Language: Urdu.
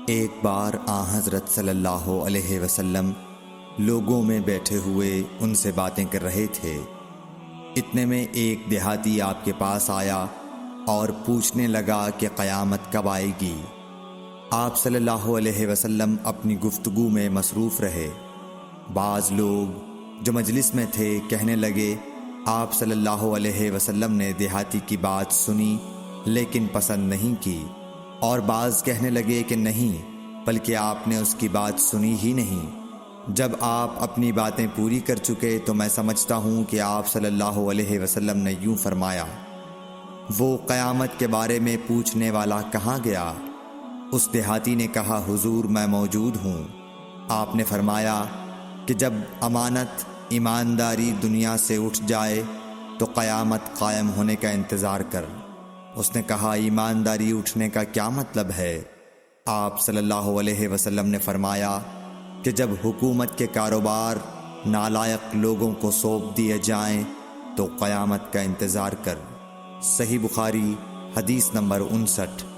ایک بار حضرت صلی اللہ علیہ وسلم لوگوں میں بیٹھے ہوئے ان سے باتیں کر رہے تھے۔ اتنے میں ایک دیہاتی آپ کے پاس آیا اور پوچھنے لگا کہ قیامت کب آئے گی۔ آپ صلی اللہ علیہ وسلم اپنی گفتگو میں مصروف رہے۔ بعض لوگ جو مجلس میں تھے کہنے لگے، آپ صلی اللہ علیہ وسلم نے دیہاتی کی بات سنی لیکن پسند نہیں کی، اور بعض کہنے لگے کہ نہیں، بلکہ آپ نے اس کی بات سنی ہی نہیں۔ جب آپ اپنی باتیں پوری کر چکے تو میں سمجھتا ہوں کہ آپ صلی اللہ علیہ وسلم نے یوں فرمایا، وہ قیامت کے بارے میں پوچھنے والا کہاں گیا؟ اس دیہاتی نے کہا، حضور میں موجود ہوں۔ آپ نے فرمایا کہ جب امانت ایمانداری دنیا سے اٹھ جائے تو قیامت قائم ہونے کا انتظار کر۔ اس نے کہا، ایمانداری اٹھنے کا کیا مطلب ہے؟ آپ صلی اللہ علیہ وسلم نے فرمایا کہ جب حکومت کے کاروبار نالائق لوگوں کو سونپ دیے جائیں تو قیامت کا انتظار کر۔ صحیح بخاری حدیث نمبر 59۔